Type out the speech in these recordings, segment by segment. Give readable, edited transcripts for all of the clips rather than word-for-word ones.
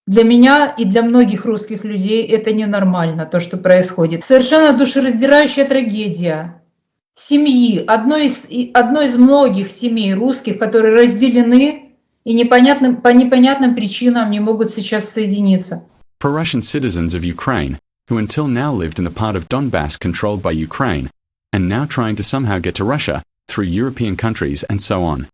Для меня и для многих русских людей это ненормально, то, что происходит. Совершенно душераздирающая трагедия семьи, одной из многих семей русских, которые разделены и по непонятным причинам не могут сейчас соединиться. Pro-Russian citizens of Ukraine, who until now lived in the part of Donbass controlled by Ukraine, and now trying to somehow get to Russia, through European countries and so on.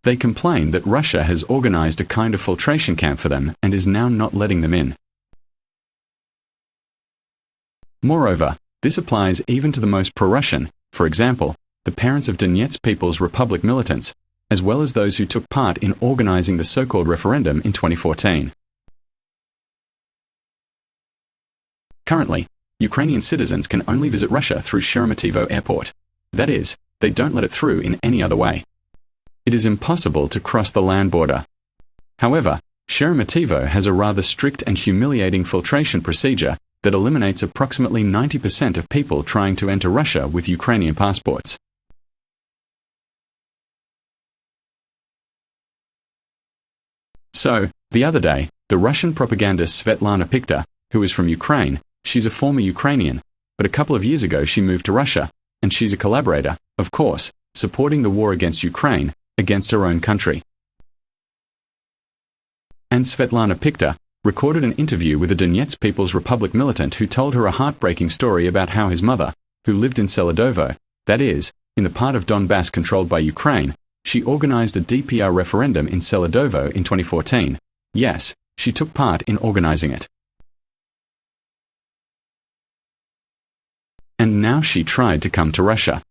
They complain that Russia has organized a kind of filtration camp for them and is now not letting them in. Moreover, this applies even to the most pro-Russian, for example, the parents of Donetsk People's Republic militants, as well as those who took part in organizing the so-called referendum in 2014. Currently, Ukrainian citizens can only visit Russia through Sheremetyevo Airport. That is, they don't let it through in any other way. It is impossible to cross the land border. However, Sheremetyevo has a rather strict and humiliating filtration procedure that eliminates approximately 90% of people trying to enter Russia with Ukrainian passports. So, the other day, the Russian propagandist Svetlana Pikta, who is from Ukraine, she's a former Ukrainian, but a couple of years ago she moved to Russia, and she's a collaborator, of course, supporting the war against Ukraine, against her own country. And Svetlana Pikta recorded an interview with a Donetsk People's Republic militant who told her a heartbreaking story about how his mother, who lived in Seledovo, that is, in the part of Donbass controlled by Ukraine, she organized a DPR referendum in Seledovo in 2014. Yes, she took part in organizing it. And now she tried to come to Russia.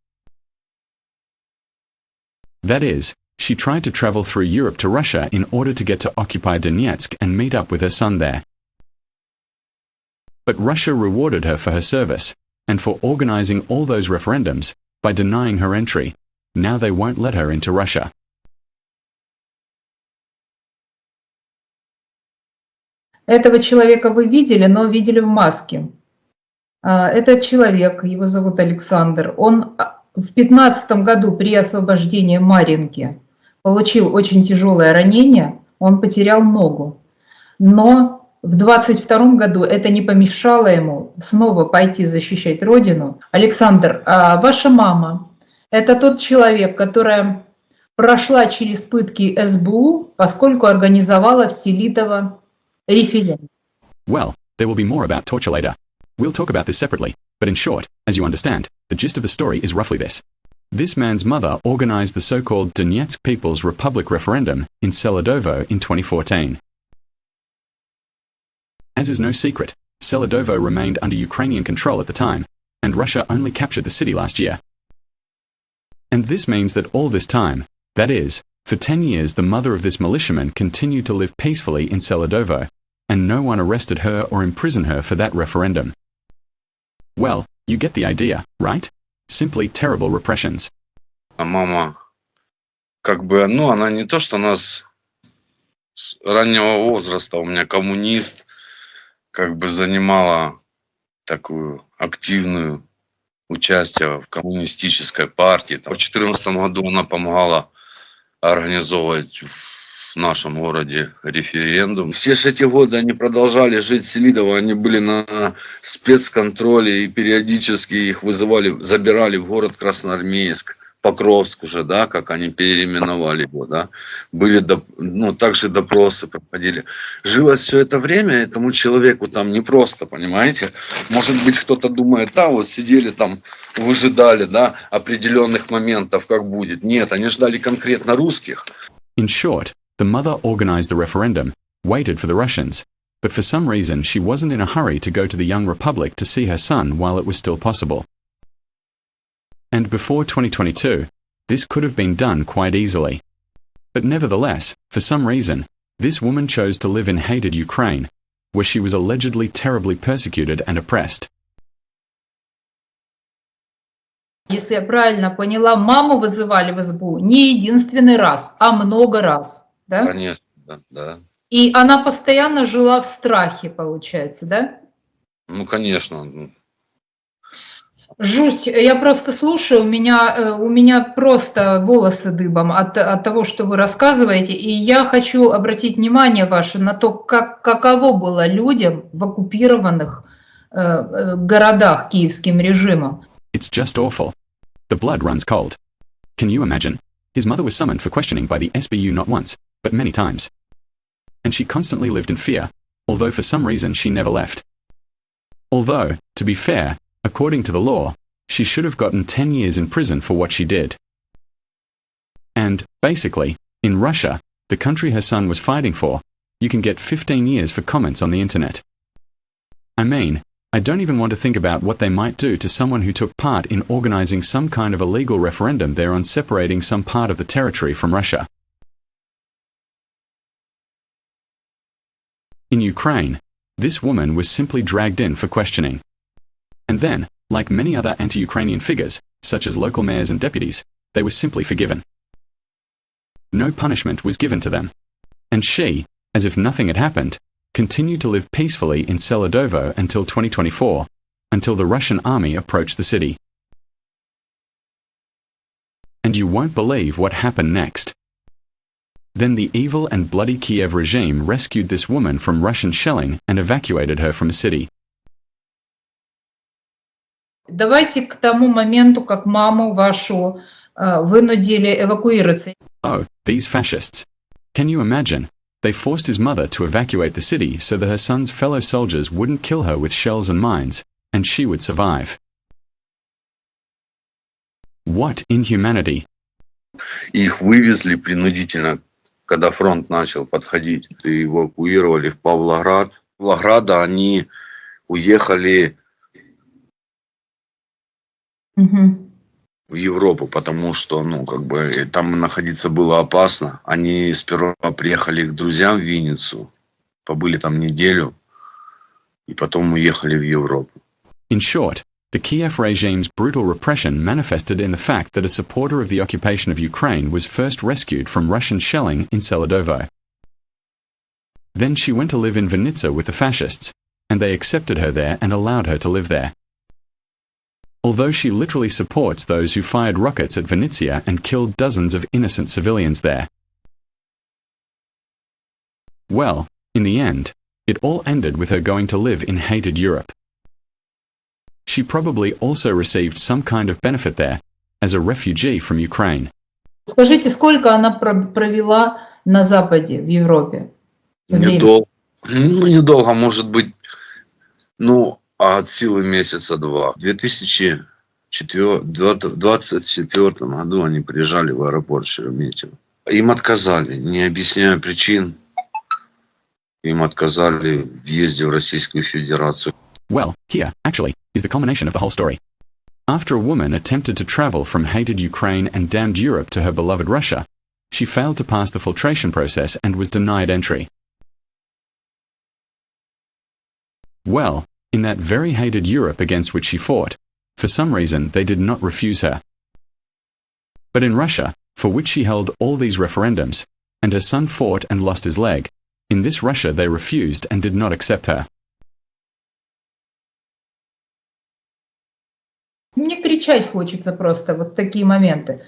That is, she tried to travel through Europe to Russia in order to get to occupy Donetsk and meet up with her son there. But Russia rewarded her for her service, and for organizing all those referendums, by denying her entry. Now they won't let her into Russia. Этого человека вы видели, но видели в маске. Этот человек, его зовут Александр, он в 2015 году при освобождении Марьинки получил очень тяжелое ранение, он потерял ногу. Но в 2022 году это не помешало ему снова пойти защищать Родину. Александр, ваша мама – это тот человек, которая прошла через пытки СБУ, поскольку организовала в Селидово референдум. Well, there will be more about torture later. We'll talk about this separately, but in short, as you understand, the gist of the story is roughly this. This man's mother organized the so-called Donetsk People's Republic referendum in Seledovo in 2014. As is no secret, Seledovo remained under Ukrainian control at the time, and Russia only captured the city last year. And this means that all this time, that is, for 10 years the mother of this militiaman continued to live peacefully in Seledovo, and no one arrested her or imprisoned her for that referendum. Well, you get the idea, right? Simply terrible repressions. А мама, она не то, что нас с раннего возраста, у меня коммунист, занимала такую активную участие в коммунистической партии. В 2014 году она помогала организовывать в нашем городе референдум. Все же эти годы они продолжали жить в Селидово, они были на спецконтроле и периодически их вызывали, забирали в город Красноармейск, Покровск уже, да, как они переименовали его, да. Были, также допросы проходили. Жилось все это время этому человеку там непросто, понимаете? Может быть, кто-то думает, сидели там, выжидали, да, определенных моментов, как будет. Нет, они ждали конкретно русских. In short, the mother organized the referendum, waited for the Russians, but for some reason she wasn't in a hurry to go to the young republic to see her son while it was still possible. And before 2022, this could have been done quite easily. But nevertheless, for some reason, this woman chose to live in hated Ukraine, where she was allegedly terribly persecuted and oppressed. Если я правильно поняла, маму вызывали в СБУ не единственный раз, а много раз, да? Конечно, да. И она постоянно жила в страхе, получается, да? Конечно. Жуть, я просто слушаю, у меня просто волосы дыбом от того, что вы рассказываете, и я хочу обратить внимание ваше на то, каково было людям в оккупированных городах киевским режимом. It's just awful. The blood runs cold. Can you imagine? His mother was summoned for questioning by the SBU not once, but many times. And she constantly lived in fear, although for some reason she never left. Although, to be fair, according to the law, she should have gotten 10 years in prison for what she did. And, basically, in Russia, the country her son was fighting for, you can get 15 years for comments on the internet. I mean, I don't even want to think about what they might do to someone who took part in organizing some kind of illegal referendum there on separating some part of the territory from Russia. In Ukraine, this woman was simply dragged in for questioning. And then, like many other anti-Ukrainian figures, such as local mayors and deputies, they were simply forgiven. No punishment was given to them. And she, as if nothing had happened, continued to live peacefully in Seladovo until 2024, until the Russian army approached the city. And you won't believe what happened next. Then the evil and bloody Kiev regime rescued this woman from Russian shelling and evacuated her from a city. Давайте к тому моменту, как маму вашу вынудили эвакуироваться. Oh, these fascists. Can you imagine? They forced his mother to evacuate the city so that her son's fellow soldiers wouldn't kill her with shells and mines, and she would survive. What inhumanity! Их вывезли принудительно, когда фронт начал подходить. И эвакуировали в Павлоград. С Павлограда они уехали в Европу, потому что, там находиться было опасно. Они сперва приехали к друзьям в Винницу, побыли там неделю, и потом уехали в Европу. In short, the Kiev regime's brutal repression manifested in the fact that a supporter of the occupation of Ukraine was first rescued from Russian shelling in Seladovo. Then she went to live in Vinnytsia with the fascists, and they accepted her there and allowed her to live there. Although she literally supports those who fired rockets at Vinnytsia and killed dozens of innocent civilians there. Well, in the end, it all ended with her going to live in hated Europe. She probably also received some kind of benefit there, as a refugee from Ukraine. Скажите, сколько она провела на Западе, в Европе? Недолго. Недолго, может быть, от силы месяца два. В 2024 году они приезжали в аэропорт Шереметьево. Им отказали, не объясняя причин. Им отказали в въезде в Российскую Федерацию. Well, here, actually, is the culmination of the whole story. After a woman attempted to travel from hated Ukraine and damned Europe to her beloved Russia, she failed to pass the filtration process and was denied entry. Well, in that very hated Europe against which she fought, for some reason they did not refuse her. But in Russia, for which she held all these referendums, and her son fought and lost his leg, in this Russia they refused and did not accept her. Мне кричать хочется просто, вот такие моменты.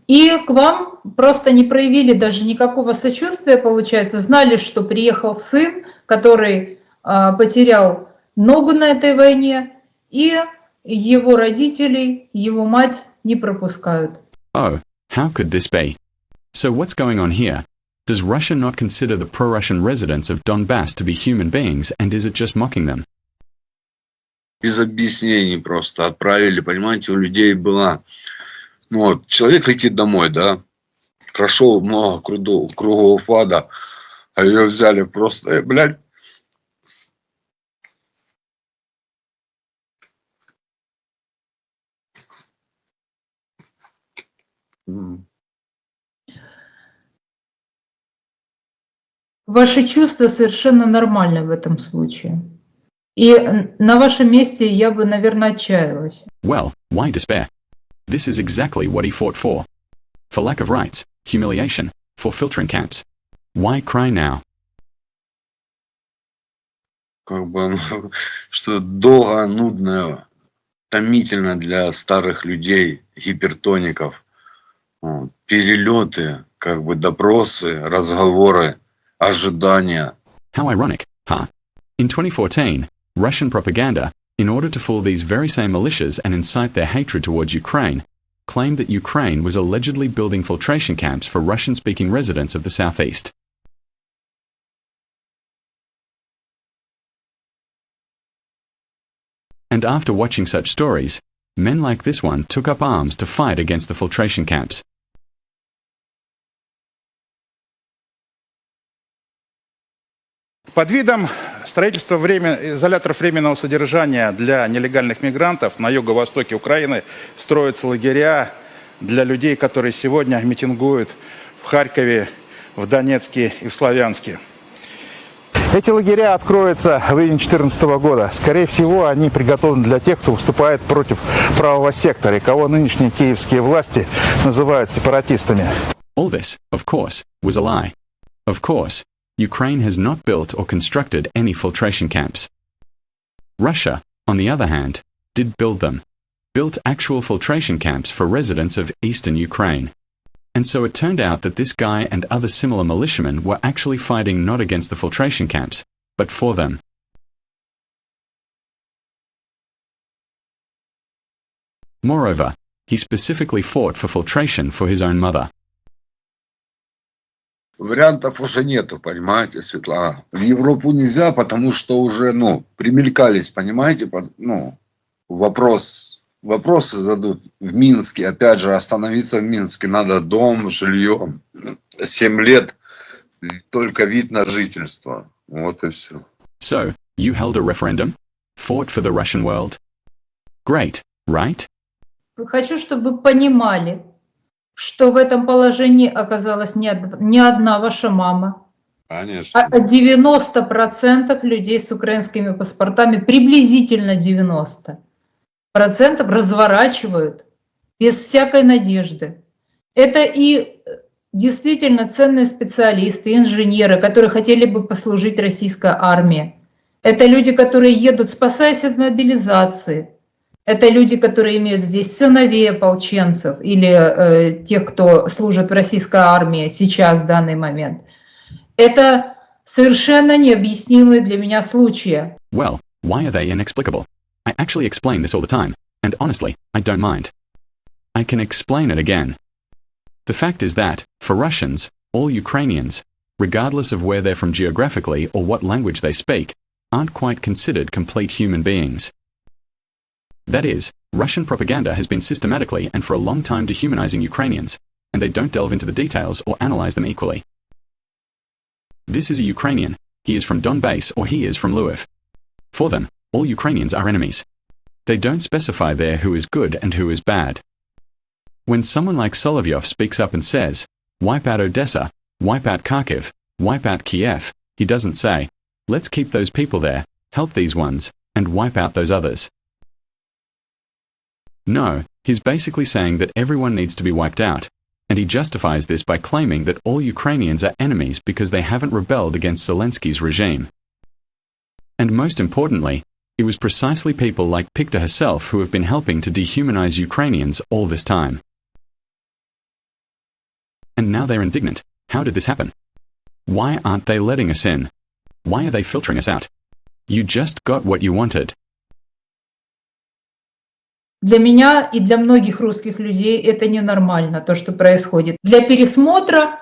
И к вам просто не проявили даже никакого сочувствия, получается, знали, что приехал сын, который потерял ногу на этой войне, и его родителей, его мать не пропускают. Oh, how could this be? So what's going on here? Does Russia not consider the pro-Russian residents of Donbass to be human beings, and is it just mocking them? Без объяснений просто отправили, понимаете, у людей была... человек летит домой, да, прошел много кругов ада, а ее взяли просто, Ваши чувства совершенно нормальны в этом случае. И на вашем месте я бы, наверное, отчаялась. Well, why despair? This is exactly what he fought for. For lack of rights, humiliation, for filtering camps. Why cry now? что долгая, нудная томительно для старых людей, гипертоников. Вот. Перелеты, как бы допросы, разговоры, ожидания. How ironic, huh? In 2014, Russian propaganda, in order to fool these very same militias and incite their hatred towards Ukraine, claimed that Ukraine was allegedly building filtration camps for Russian-speaking residents of the southeast. And after watching such stories, men like this one took up arms to fight against the filtration camps. Под видом строительства изоляторов временного содержания для нелегальных мигрантов на юго-востоке Украины строятся лагеря для людей, которые сегодня митингуют в Харькове, в Донецке и в Славянске. Эти лагеря откроются в июне 2014 года. Скорее всего, они приготовлены для тех, кто выступает против правого сектора, и кого нынешние киевские власти называют сепаратистами. All this, of course, was a lie. Of course, Ukraine has not built or constructed any filtration camps. Russia, on the other hand, did build them. Built actual filtration camps for residents of eastern Ukraine. And so it turned out that this guy and other similar militiamen were actually fighting not against the filtration camps, but for them. Moreover, he specifically fought for filtration for his own mother. Вариантов уже нету, понимаете, Светлана. В Европу нельзя, потому что уже, примелькались, понимаете, вопросы задут в Минске. Опять же, остановиться в Минске надо дом, жилье. 7 лет, только вид на жительство. Вот и все. So, you held a referendum? Fought for the Russian world? Great, right? Хочу, чтобы вы понимали, что в этом положении оказалась не одна ваша мама, Конечно. а 90% людей с украинскими паспортами, приблизительно 90%, разворачивают без всякой надежды. Это и действительно ценные специалисты, инженеры, которые хотели бы послужить российской армии. Это люди, которые едут, спасаясь от мобилизации. Это люди, которые имеют здесь сыновей ополченцев или тех, кто служит в российской армии сейчас, в данный момент. Это совершенно необъяснимые для меня случаи. Well, why are they inexplicable? I actually explain this all the time, and honestly, I don't mind. I can explain it again. The fact is that, for Russians, all Ukrainians, regardless of where they're from geographically or what language they speak, aren't quite considered complete human beings. That is, Russian propaganda has been systematically and for a long time dehumanizing Ukrainians, and they don't delve into the details or analyze them equally. This is a Ukrainian, he is from Donbass or he is from Lviv. For them, all Ukrainians are enemies. They don't specify there who is good and who is bad. When someone like Solovyov speaks up and says, wipe out Odessa, wipe out Kharkiv, wipe out Kiev, he doesn't say, let's keep those people there, help these ones, and wipe out those others. No, he's basically saying that everyone needs to be wiped out, and he justifies this by claiming that all Ukrainians are enemies because they haven't rebelled against Zelensky's regime. And most importantly, it was precisely people like Pikta herself who have been helping to dehumanize Ukrainians all this time. And now they're indignant. How did this happen? Why aren't they letting us in? Why are they filtering us out? You just got what you wanted. Для меня и для многих русских людей это ненормально, то, что происходит. Для пересмотра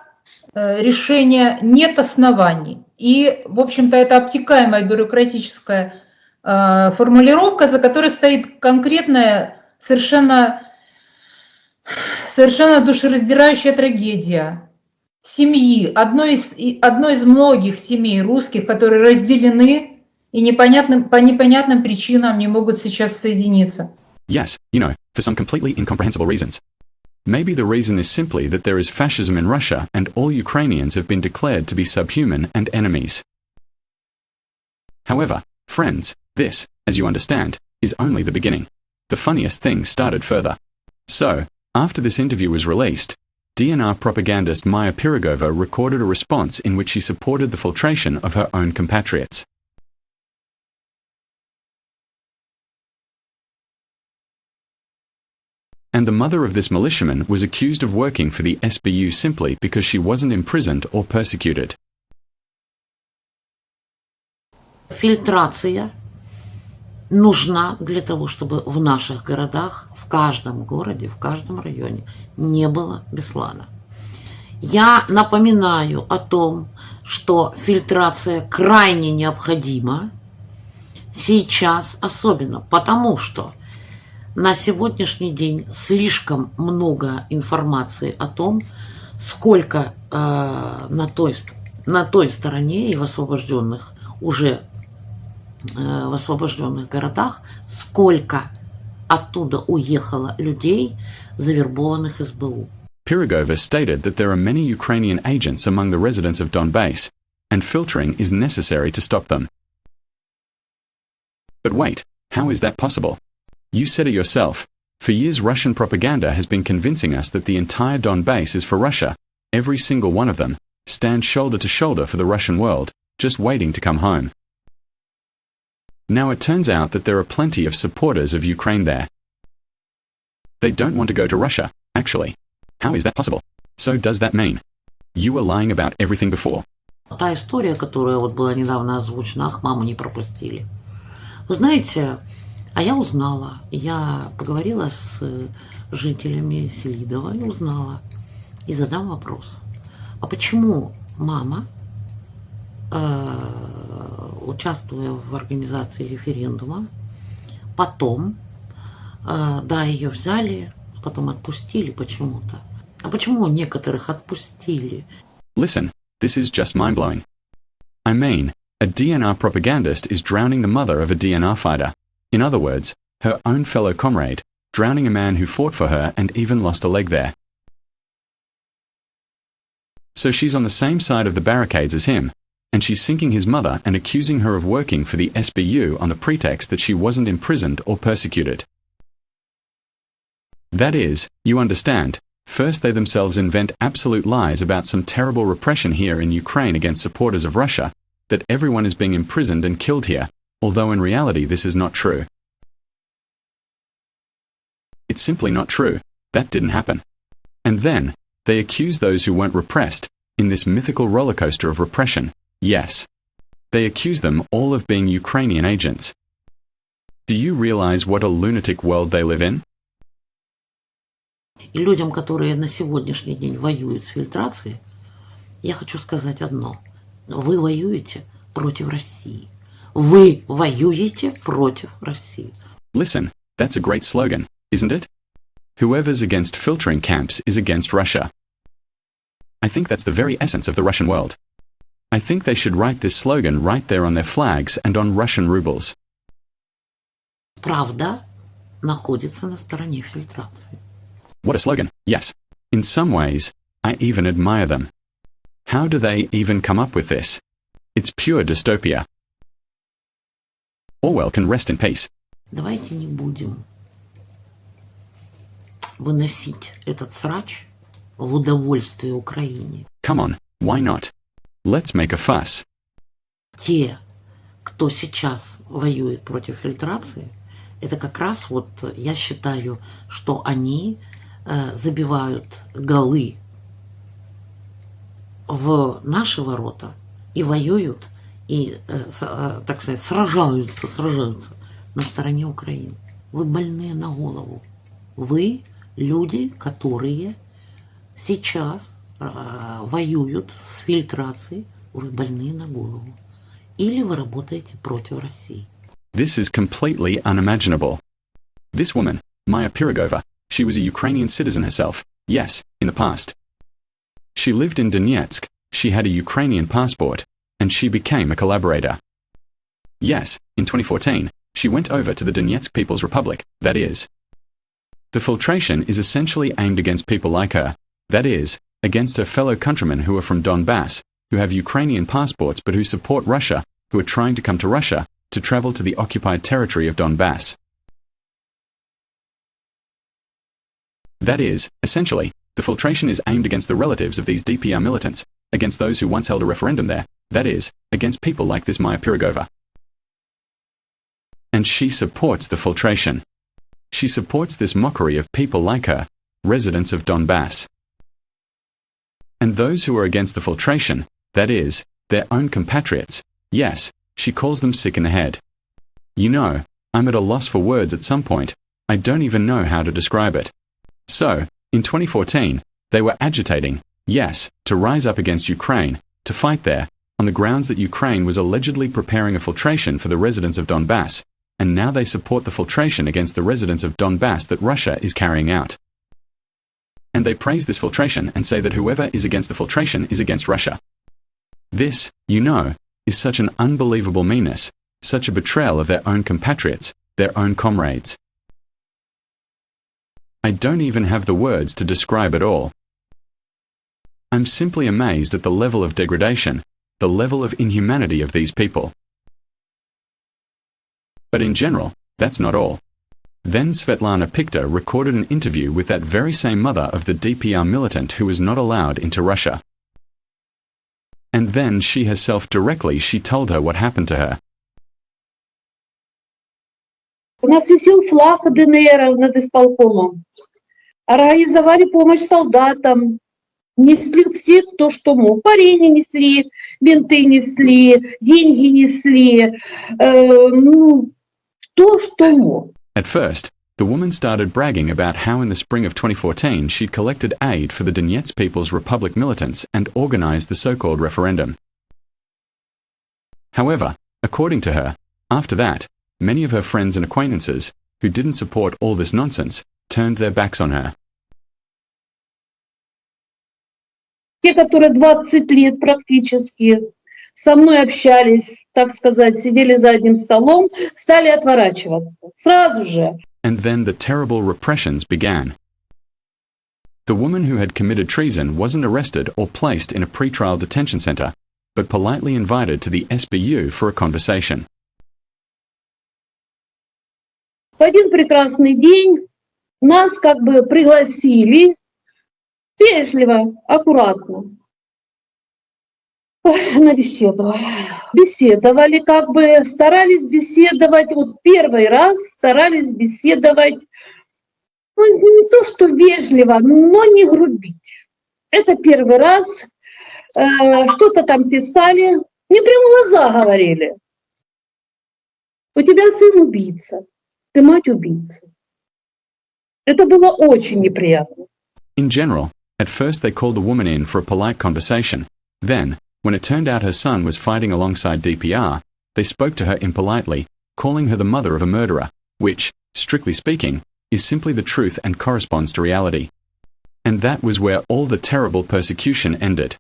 решения нет оснований. И, в общем-то, это обтекаемая бюрократическая формулировка, за которой стоит конкретная, совершенно душераздирающая трагедия семьи, одной из многих семей русских, которые разделены и по непонятным причинам не могут сейчас соединиться. Yes, for some completely incomprehensible reasons. Maybe the reason is simply that there is fascism in Russia and all Ukrainians have been declared to be subhuman and enemies. However, friends, this, as you understand, is only the beginning. The funniest thing started further. So, after this interview was released, DNR propagandist Maya Pirogova recorded a response in which she supported the filtration of her own compatriots. And the mother of this militiaman was accused of working for the SBU simply because she wasn't imprisoned or persecuted. Фильтрация нужна для того, чтобы в наших городах, в каждом городе, в каждом районе не было Беслана. Я напоминаю о том, что фильтрация крайне необходима сейчас особенно, потому что на сегодняшний день слишком много информации о том, сколько на той стороне и в освобожденных в освобожденных городах, сколько оттуда уехало людей, завербованных СБУ. Pirogova stated that there are many Ukrainian agents among the residents of Donbass, and filtering is necessary to stop them. But wait, how is that possible? You said it yourself. For years Russian propaganda has been convincing us that the entire Donbass is for Russia. Every single one of them stands shoulder to shoulder for the Russian world, just waiting to come home. Now it turns out that there are plenty of supporters of Ukraine there. They don't want to go to Russia, actually. How is that possible? So does that mean you were lying about everything before? Та история, которая вот была недавно озвучена, ах, маму не пропустили. Вы знаете, а я узнала, я поговорила с жителями Селидова и узнала, и задам вопрос. А почему мама, участвуя в организации референдума, потом, да, ее взяли, потом отпустили почему-то. А почему некоторых отпустили? Listen, this is just mind-blowing. I mean, a DNR propagandist is drowning the mother of a DNR fighter. In other words, her own fellow comrade, drowning a man who fought for her and even lost a leg there. So she's on the same side of the barricades as him, and she's sinking his mother and accusing her of working for the SBU on the pretext that she wasn't imprisoned or persecuted. That is, you understand, first they themselves invent absolute lies about some terrible repression here in Ukraine against supporters of Russia, that everyone is being imprisoned and killed here, although in reality this is not true. It's simply not true. That didn't happen. And then, they accuse those who weren't repressed, in this mythical roller coaster of repression, yes. They accuse them all of being Ukrainian agents. Do you realize what a lunatic world they live in? И людям, которые на сегодняшний день воюют с фильтрацией, я хочу сказать одно. Вы воюете против России. Вы воюете против России. Listen, that's a great slogan, isn't it? Whoever's against filtering camps is against Russia. I think that's the very essence of the Russian world. I think they should write this slogan right there on their flags and on Russian rubles. Правда находится на стороне фильтрации. What a slogan, yes. In some ways, I even admire them. How do they even come up with this? It's pure dystopia. Orwell can rest in peace. Давайте не будем выносить этот срач в удовольствие Украине. Come on, why not? Let's make a fuss. Те, кто сейчас воюет против фильтрации, это как раз вот я считаю, что они забивают голы в наши ворота и воюют, и, так сказать, сражаются на стороне Украины. Вы больные на голову. Вы люди, которые сейчас воюют с фильтрацией, вы больные на голову. Или вы работаете против России. This is completely unimaginable. This woman, Maya Pirogova, she was a Ukrainian citizen herself, yes, in the past. She lived in Donetsk, she had a Ukrainian passport, and she became a collaborator. Yes, in 2014, she went over to the Donetsk People's Republic, that is. The filtration is essentially aimed against people like her, that is, against her fellow countrymen who are from Donbass, who have Ukrainian passports but who support Russia, who are trying to come to Russia, to travel to the occupied territory of Donbass. That is, essentially, the filtration is aimed against the relatives of these DPR militants, against those who once held a referendum there, that is, against people like this Maya Pirogova. And she supports the filtration. She supports this mockery of people like her, residents of Donbass. And those who are against the filtration, that is, their own compatriots, yes, she calls them sick in the head. You know, I'm at a loss for words at some point. I don't even know how to describe it. So, in 2014, they were agitating, yes, to rise up against Ukraine, to fight there, on the grounds that Ukraine was allegedly preparing a filtration for the residents of Donbass, and now they support the filtration against the residents of Donbass that Russia is carrying out. And they praise this filtration and say that whoever is against the filtration is against Russia. This, you know, is such an unbelievable meanness, such a betrayal of their own compatriots, their own comrades. I don't even have the words to describe it all. I'm simply amazed at the level of degradation, the level of inhumanity of these people. But in general, that's not all. Then Svetlana Pikta recorded an interview with that very same mother of the DPR militant who was not allowed into Russia. And then she herself directly told her what happened to her. У нас висел флаг ДНР над исполкомом. Организовали помощь солдатам. Несли все, кто что мог. Варенье несли, бинты несли, деньги несли. Кто что мог. At first, the woman started bragging about how in the spring of 2014 she'd collected aid for the Donetsk People's Republic militants and organized the so-called referendum. However, according to her, after that, many of her friends and acquaintances, who didn't support all this nonsense, turned their backs on her. Те, которые 20 лет практически со мной общались, так сказать, сидели за одним столом, стали отворачиваться. Сразу же. And then the terrible repressions began. The woman who had committed treason wasn't arrested or placed in a pre-trial detention center, but politely invited to the SBU for a conversation. В один прекрасный день нас как бы пригласили вежливо, аккуратно на беседу. Беседовали, как бы старались беседовать, вот первый раз старались беседовать, ну, не то что вежливо, но не грубить. Это первый раз, что-то там писали, мне прямо в глаза говорили. У тебя сын убийца, ты мать убийца. Это было очень неприятно. In general, at first they called the woman in for a polite conversation. Then, when it turned out her son was fighting alongside DPR, they spoke to her impolitely, calling her the mother of a murderer, which, strictly speaking, is simply the truth and corresponds to reality. And that was where all the terrible persecution ended.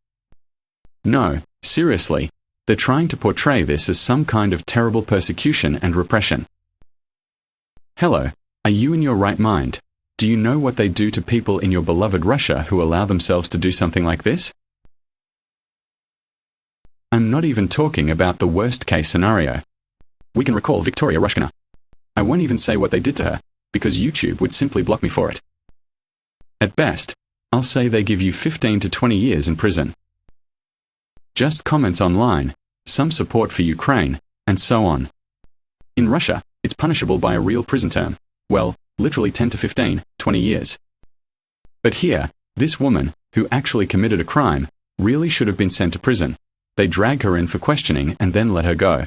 No, seriously, they're trying to portray this as some kind of terrible persecution and repression. Hello, are you in your right mind? Do you know what they do to people in your beloved Russia who allow themselves to do something like this? I'm not even talking about the worst case scenario. We can recall Victoria Rushkina. I won't even say what they did to her, because YouTube would simply block me for it. At best, I'll say they give you 15 to 20 years in prison. Just comments online, some support for Ukraine, and so on. In Russia, it's punishable by a real prison term. Well, literally 10 to 15, 20 years. But here, this woman, who actually committed a crime, really should have been sent to prison. They drag her in for questioning and then let her go.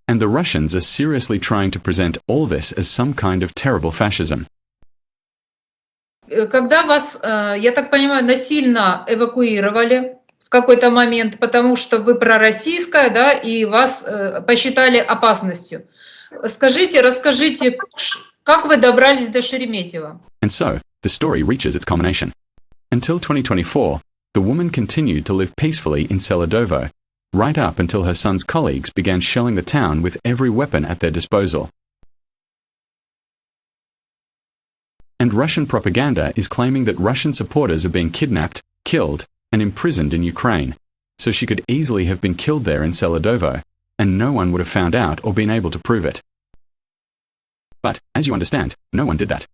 And the Russians are seriously trying to present all this as some kind of terrible fascism. Когда вас, я так понимаю, насильно эвакуировали в какой-то момент, потому что вы пророссийская, да, и вас посчитали опасностью. Расскажите, как вы добрались до Шереметьево? And so, the story reaches its culmination. Until 2024, the woman continued to live peacefully in Seladovo, right up until her son's colleagues began shelling the town with every weapon at their disposal. And Russian propaganda is claiming that Russian supporters are being kidnapped, killed, and imprisoned in Ukraine, so she could easily have been killed there in Seladovo, and no one would have found out or been able to prove it. But, as you understand, no one did that.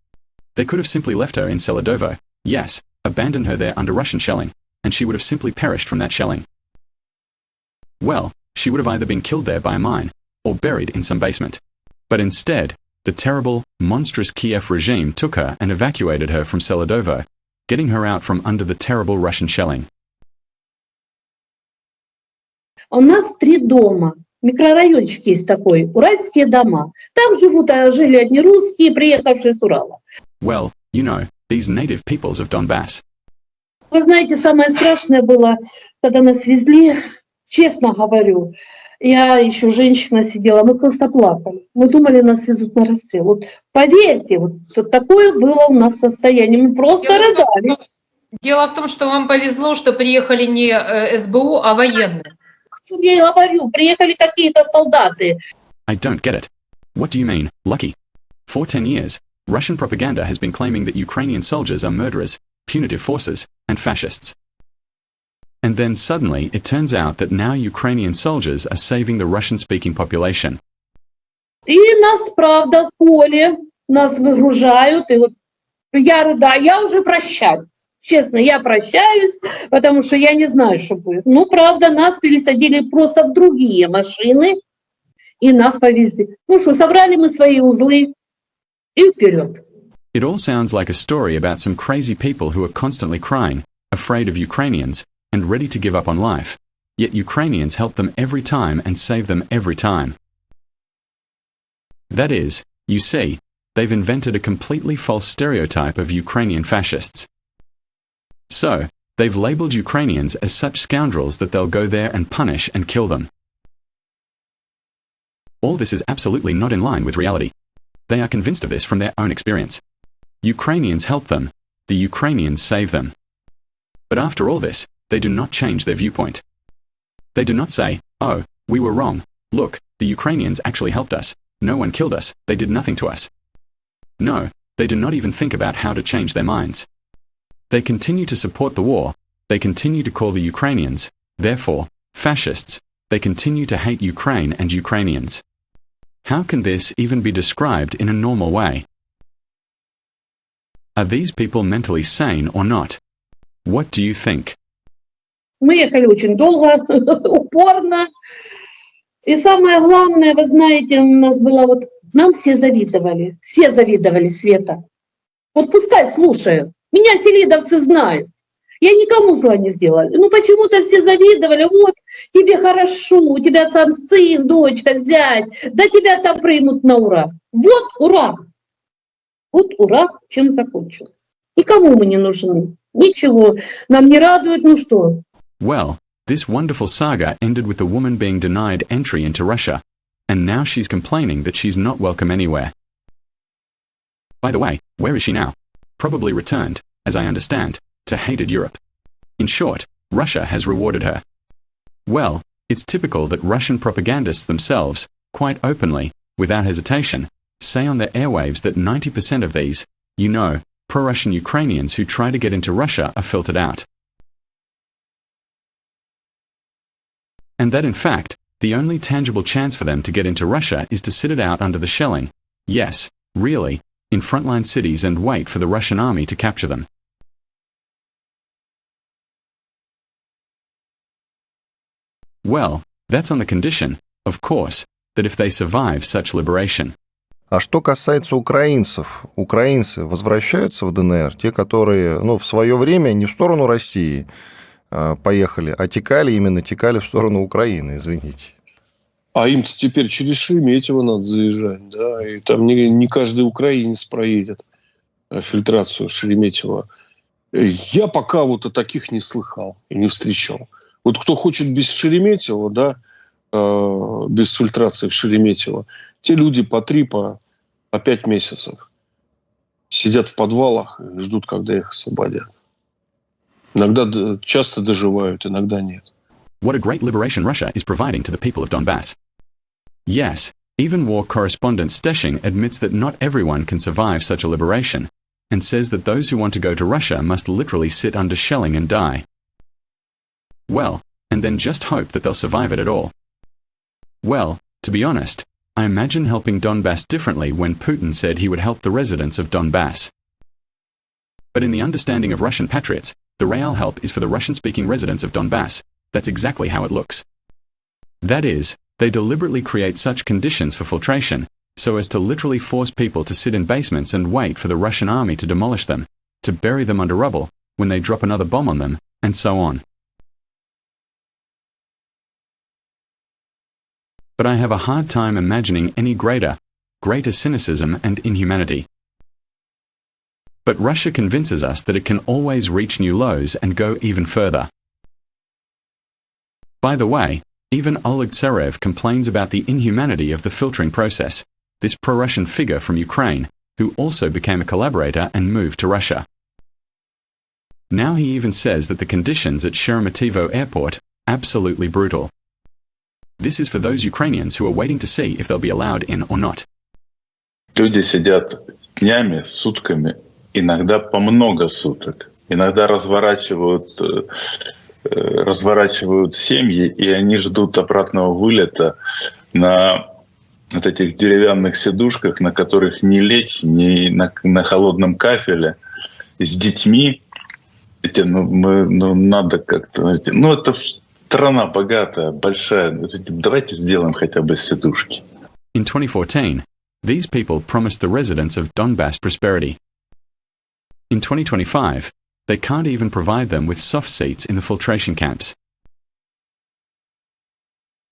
They could have simply left her in Seladovo, yes, abandoned her there under Russian shelling, and she would have simply perished from that shelling. Well, she would have either been killed there by a mine, or buried in some basement. But instead, the terrible, monstrous Kiev regime took her and evacuated her from Seladovo, getting her out from under the terrible Russian shelling. У нас 3 дома. Микрорайончик есть такой, уральские дома. Там жили одни русские, приехавшие с Урала. Well, you know, these native peoples of Donbass. Вы знаете, самое страшное было, когда нас везли, честно говорю, я еще женщина сидела, мы просто плакали. Мы думали, нас везут на расстрел. Вот поверьте, вот такое было у нас состояние. Мы просто рыдали. Дело в том, что вам повезло, что приехали не СБУ, а военные. Я и говорю, приехали какие-то солдаты. I don't get it. What do you mean, lucky? For 10 years, Russian propaganda has been claiming that Ukrainian soldiers are murderers, punitive forces, and fascists. And then suddenly it turns out that now Ukrainian soldiers are saving the Russian-speaking population. И нас, правда, в поле, нас выгружают, и вот я рыдаю, я уже прощаюсь. Честно, я прощаюсь, потому что я не знаю, что будет. Ну, правда, нас пересадили просто в другие машины, и нас повезли. Ну что, собрали мы свои узлы и вперед. It all sounds like a story about some crazy people who are constantly crying, afraid of Ukrainians, and ready to give up on life. Yet Ukrainians help them every time and save them every time. That is, you see, they've invented a completely false stereotype of Ukrainian fascists. So, they've labeled Ukrainians as such scoundrels that they'll go there and punish and kill them. All this is absolutely not in line with reality. They are convinced of this from their own experience. Ukrainians help them, the Ukrainians save them. But after all this, they do not change their viewpoint. They do not say, oh, we were wrong, look, the Ukrainians actually helped us, no one killed us, they did nothing to us. No, they do not even think about how to change their minds. They continue to support the war, they continue to call the Ukrainians, therefore, fascists, they continue to hate Ukraine and Ukrainians. How can this even be described in a normal way? Are these people mentally sane or not? What do you think? Мы ехали очень долго, упорно. И самое главное, вы знаете, у нас было вот, нам все завидовали Света. Вот пускай слушают. Меня селидовцы знают. Я никому зла не сделала. Ну почему-то все завидовали. Вот, тебе хорошо, у тебя сам сын, дочка, зять. Да тебя там примут на ура. Вот ура. Вот ура, чем закончилось. Никому мы не нужны. Ничего. Нам не радует, ну что. Well, this wonderful saga ended with the woman being denied entry into Russia, and now she's complaining that she's not welcome anywhere. By the way, where is she now? Probably returned, as I understand, to hated Europe. In short, Russia has rewarded her. Well, it's typical that Russian propagandists themselves, quite openly, without hesitation, say on their airwaves that 90% of these, you know, pro-Russian Ukrainians who try to get into Russia are filtered out. And that in fact, the only tangible chance for them to get into Russia is to sit it out under the shelling. Yes, really, in frontline cities and wait for the Russian army to capture them. Well, that's on the condition, of course, that if they survive such liberation. А что касается украинцев, украинцы возвращаются в ДНР, те, которые, в свое время не в сторону России поехали, а текали в сторону Украины, извините. А им-то теперь через Шереметьево надо заезжать, да, и там не каждый украинец проедет фильтрацию Шереметьево. Я пока вот о таких не слыхал и не встречал. Вот кто хочет без Шереметьево, да, без фильтрации в Шереметьево, те люди по 5 месяцев сидят в подвалах и ждут, когда их освободят. Иногда часто доживают, иногда нет. What a great liberation Russia is providing to the people of Donbass. Yes, even war correspondent Steshing admits that not everyone can survive such a liberation, and says that those who want to go to Russia must literally sit under shelling and die. Well, and then just hope that they'll survive it at all. Well, to be honest, I imagine helping Donbass differently when Putin said he would help the residents of Donbass. But in the understanding of Russian patriots, the real help is for the Russian-speaking residents of Donbass. That's exactly how it looks. That is, they deliberately create such conditions for filtration, so as to literally force people to sit in basements and wait for the Russian army to demolish them, to bury them under rubble when they drop another bomb on them, and so on. But I have a hard time imagining any greater cynicism and inhumanity. But Russia convinces us that it can always reach new lows and go even further. By the way, even Oleg Tsarev complains about the inhumanity of the filtering process, this pro-Russian figure from Ukraine, who also became a collaborator and moved to Russia. Now he even says that the conditions at Sheremetyevo airport are absolutely brutal. This is for those Ukrainians who are waiting to see if they'll be allowed in or not. Люди сидят днями, сутками, иногда по много суток. Иногда разворачивают семьи, и они ждут обратного вылета на вот этих деревянных сидушках, на которых не лечь, не на холодном кафеле, с детьми. Надо как-то... это страна богатая, большая. Давайте сделаем хотя бы сидушки. In 2014, these people promised the residents of Donbass prosperity. In 2025, they can't even provide them with soft seats in the filtration camps.